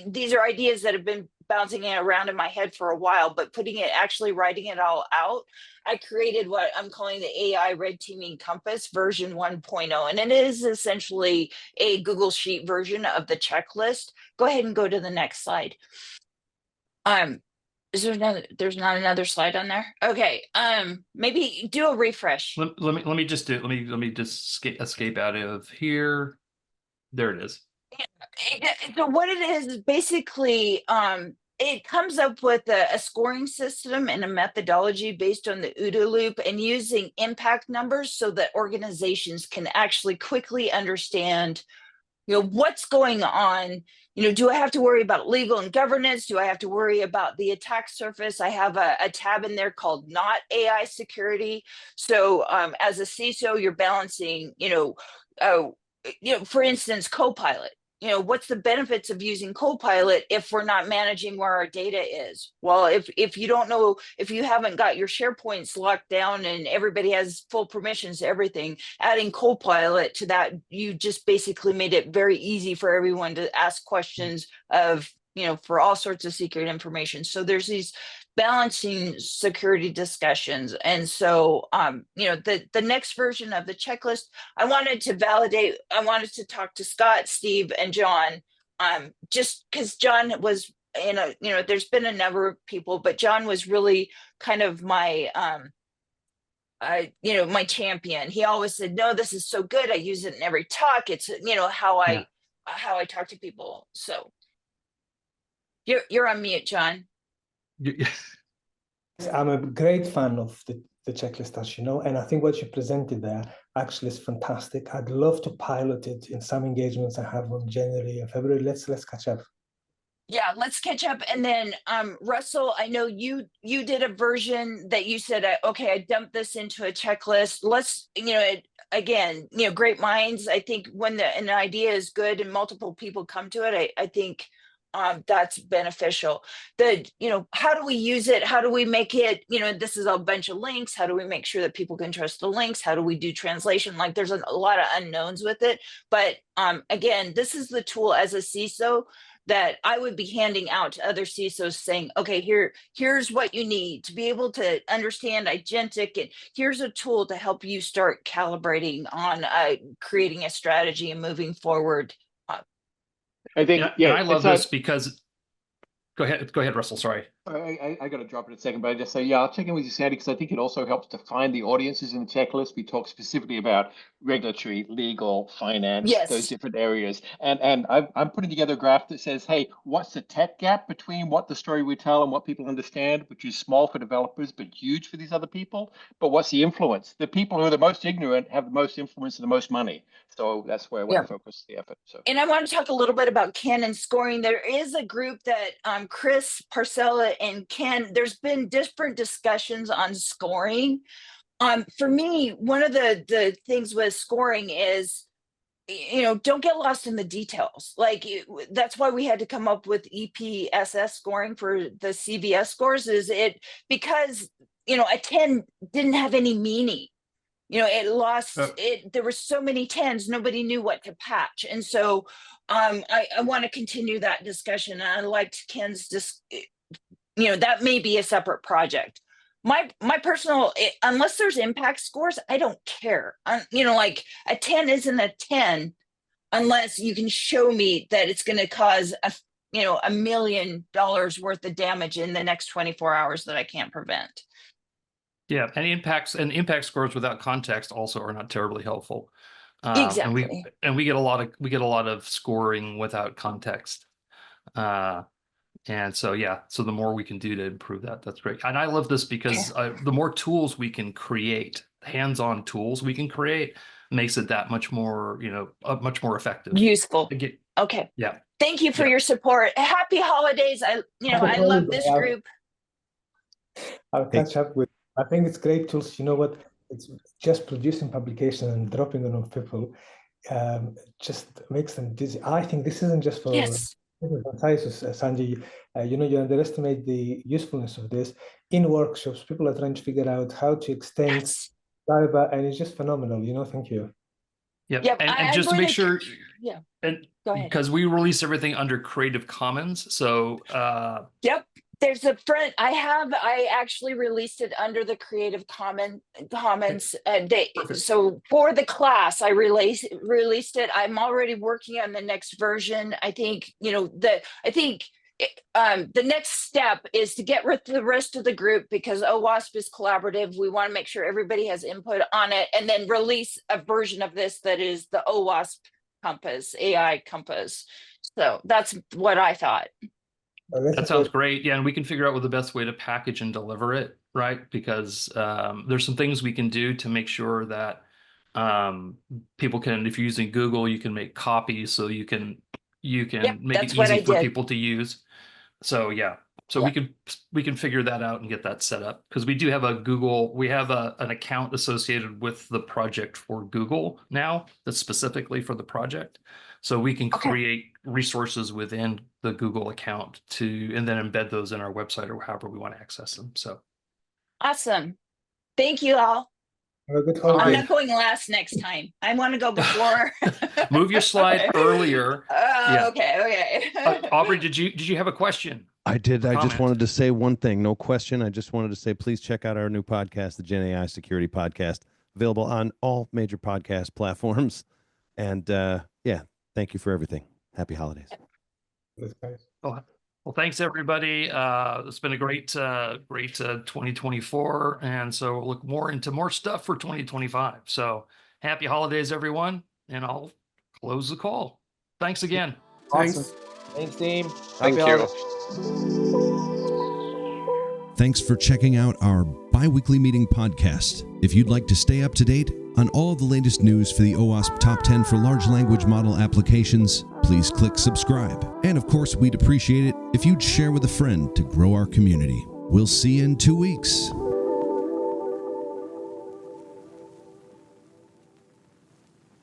these are ideas that have been bouncing around in my head for a while, but actually writing it all out, I created what I'm calling the AI Red Teaming Compass version 1.0. And it is essentially a Google Sheet version of the checklist. Go ahead and go to the next slide. Is there there's not another slide on there? Okay. Maybe do a refresh. Let me just escape out of here. There it is. So what it is basically, it comes up with a scoring system and a methodology based on the OODA loop, and using impact numbers so that organizations can actually quickly understand, what's going on. Do I have to worry about legal and governance? Do I have to worry about the attack surface? I have a tab in there called not AI security. So as a CISO, you're balancing, for instance, Copilot. What's the benefits of using Copilot if we're not managing where our data is? Well, if you don't know, if you haven't got your SharePoints locked down and everybody has full permissions to everything, adding Copilot to that, you just basically made it very easy for everyone to ask questions of, for all sorts of secret information. So there's these balancing security discussions. And so, the next version of the checklist, I wanted to talk to Scott, Steve, and John, just because John was there's been a number of people, but John was really kind of my, my champion. He always said, no, this is so good. I use it in every talk. It's, how I talk to people. So you're on mute, John. I'm a great fan of the checklist, as you know, and I think what you presented there actually is fantastic. I'd love to pilot it in some engagements I have on January and February. Let's catch up. Yeah, let's catch up. And then Russell, I know you did a version that you said, okay, I dumped this into a checklist. Let's, again, great minds. I think when an idea is good and multiple people come to it, I think that's beneficial. How do we use it? How do we make it, this is a bunch of links. How do we make sure that people can trust the links? How do we do translation? Like there's a lot of unknowns with it. But again, this is the tool as a CISO that I would be handing out to other CISOs, saying, okay, here's what you need to be able to understand agentic, and here's a tool to help you start calibrating on creating a strategy and moving forward. I think, I love this because, go ahead, Russell, sorry. I got to drop it in a second, but I just say, I'll check in with you, Sandy, because I think it also helps define the audiences in the checklist. We talk specifically about regulatory, legal, finance, those different areas. And I'm putting together a graph that says, hey, what's the tech gap between what the story we tell and what people understand, which is small for developers, but huge for these other people. But what's the influence? The people who are the most ignorant have the most influence and the most money. So that's where I want to focus the effort. So, and I want to talk a little bit about Ken and scoring. There is a group that Chris Parcella and Ken, there's been different discussions on scoring. For me, one of the things with scoring is, don't get lost in the details. Like that's why we had to come up with EPSS scoring for the CVS scores, because a 10 didn't have any meaning. It lost it. There were so many 10s, nobody knew what to patch. And so I want to continue that discussion. And I liked Ken's that may be a separate project. My personal, unless there's impact scores, I don't care. Like a 10 isn't a 10 unless you can show me that it's going to cause $1 million worth of damage in the next 24 hours that I can't prevent. Yeah, and impact scores without context also are not terribly helpful. Exactly. And we get a lot of scoring without context. And so, so the more we can do to improve that, that's great. And I love this because the more tools we can create, hands-on tools we can create, makes it that much more, much more effective. Useful. Again, Okay. yeah. Thank you for Yeah. your support. Happy holidays. I love this group. I'll catch up with. I think it's great tools. You know what? It's just producing publication and dropping them on people. Just makes them dizzy. I think this isn't just for Yes. Sanjay. You underestimate the usefulness of this. In workshops, people are trying to figure out how to extend Yes. cyber, and it's just phenomenal. Thank you. Yep. And just to make sure, yeah. and Go ahead. because we release everything under Creative Commons, so Yep. There's a front. I actually released it under the Creative Commons. So for the class, I released it. I'm already working on the next version. I think the next step is to get rid of the rest of the group, because OWASP is collaborative. We want to make sure everybody has input on it, and then release a version of this that is the OWASP Compass, AI Compass. So that's what I thought. that sounds great. Yeah, and we can figure out what the best way to package and deliver it, right? Because there's some things we can do to make sure that people can, if you're using Google, you can make copies, so you can make it easy for people to use. So yeah, so we can figure that out and get that set up, because we do have an account associated with the project for Google now that's specifically for the project. So we can create resources within the Google account and then embed those in our website or however we want to access them. So awesome. Thank you all. I'm not going last next time. I want to go before. Move your slide earlier. Okay. Aubrey, did you have a question? I did. I just wanted to say one thing. No question. I just wanted to say, please check out our new podcast, the Gen AI Security Podcast, available on all major podcast platforms. And thank you for everything. Happy holidays. Well, thanks everybody. It's been a great 2024, and so we'll look into more stuff for 2025. So happy holidays, everyone, and I'll close the call. Thanks again. Thanks. Thanks, team. Thank you. Thanks for checking out our bi-weekly meeting podcast. If you'd like to stay up to date on all the latest news for the OWASP Top 10 for large language model applications, please click subscribe. And of course, we'd appreciate it if you'd share with a friend to grow our community. We'll see you in 2 weeks.